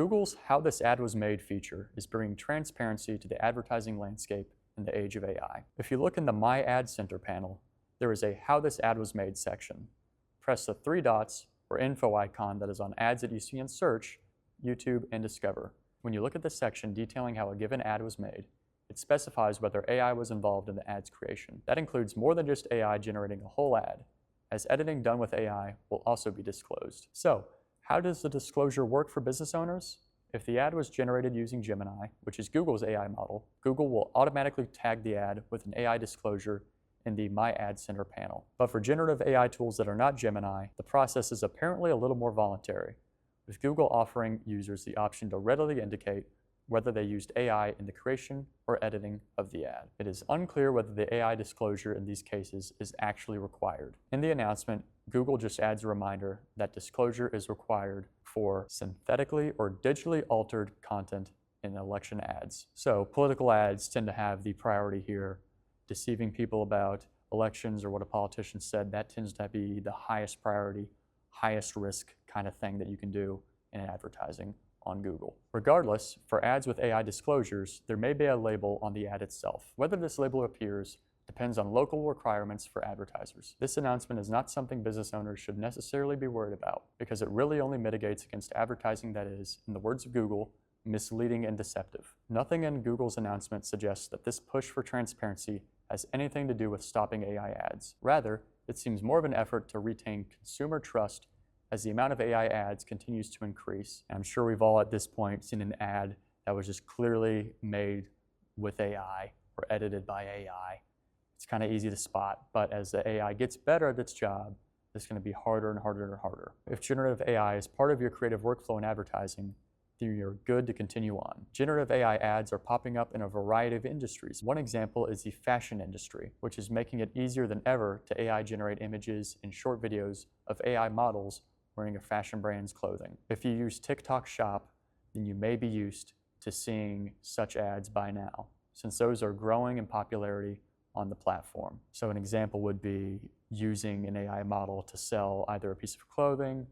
Google's How This Ad Was Made feature is bringing transparency to the advertising landscape in the age of AI. If you look in the My Ad Center panel, there is a How This Ad Was Made section. Press the three dots or info icon that is on ads that you see in Search, YouTube, and Discover. When you look at the section detailing how a given ad was made, it specifies whether AI was involved in the ad's creation. That includes more than just AI generating a whole ad, as editing done with AI will also be disclosed. So, how does the disclosure work for business owners? If the ad was generated using Gemini, which is Google's AI model, Google will automatically tag the ad with an AI disclosure in the My Ad Center panel. But for generative AI tools that are not Gemini, the process is apparently a little more voluntary, with Google offering users the option to readily indicate whether they used AI in the creation or editing of the ad. It is unclear whether the AI disclosure in these cases is actually required. In the announcement, Google just adds a reminder that disclosure is required for synthetically or digitally altered content in election ads. So political ads tend to have the priority here. Deceiving people about elections or what a politician said, that tends to be the highest priority, highest risk kind of thing that you can do in advertising on Google. Regardless, for ads with AI disclosures, there may be a label on the ad itself. Whether this label appears depends on local requirements for advertisers. This announcement is not something business owners should necessarily be worried about, because it really only mitigates against advertising that is, in the words of Google, misleading and deceptive. Nothing in Google's announcement suggests that this push for transparency has anything to do with stopping AI ads. Rather, it seems more of an effort to retain consumer trust as the amount of AI ads continues to increase. And I'm sure we've all at this point seen an ad that was just clearly made with AI or edited by AI. It's kind of easy to spot, but as the AI gets better at its job, it's going to be harder and harder and harder. If generative AI is part of your creative workflow in advertising, then you're good to continue on. Generative AI ads are popping up in a variety of industries. One example is the fashion industry, which is making it easier than ever to AI generate images and short videos of AI models wearing a fashion brand's clothing. If you use TikTok Shop, then you may be used to seeing such ads by now, since those are growing in popularity on the platform. So an example would be using an AI model to sell either a piece of clothing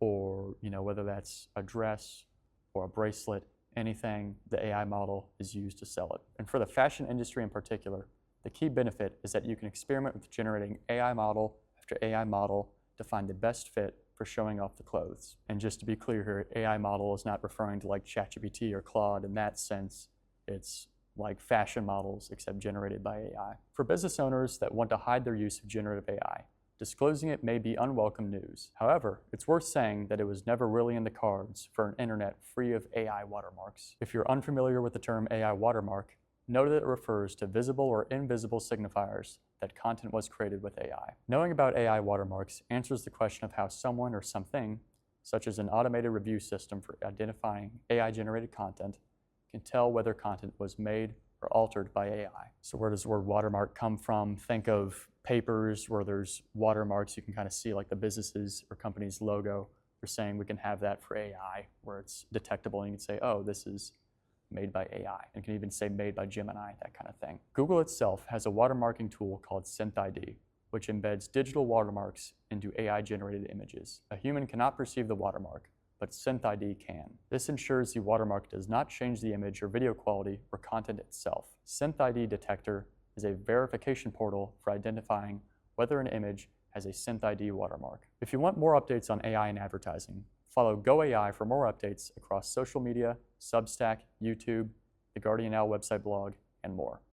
or, whether that's a dress or a bracelet, anything, the AI model is used to sell it. And for the fashion industry in particular, the key benefit is that you can experiment with generating AI model after AI model to find the best fit for showing off the clothes. And just to be clear here, AI model is not referring to like ChatGPT or Claude in that sense. It's like fashion models, except generated by AI. For business owners that want to hide their use of generative AI, disclosing it may be unwelcome news. However, it's worth saying that it was never really in the cards for an internet free of AI watermarks. If you're unfamiliar with the term AI watermark, note that it refers to visible or invisible signifiers that content was created with AI. Knowing about AI watermarks answers the question of how someone or something, such as an automated review system for identifying AI-generated content, can tell whether content was made or altered by AI. So where does the word watermark come from? Think of papers where there's watermarks. You can kind of see like the business's or company's logo. We're saying we can have that for AI, where it's detectable and you can say, oh, this is made by AI. And can even say made by Gemini, that kind of thing. Google itself has a watermarking tool called SynthID, which embeds digital watermarks into AI-generated images. A human cannot perceive the watermark, but SynthID can. This ensures the watermark does not change the image or video quality or content itself. SynthID Detector is a verification portal for identifying whether an image has a SynthID watermark. If you want more updates on AI in advertising, follow GoAI for more updates across social media, Substack, YouTube, the Guardian Now website blog, and more.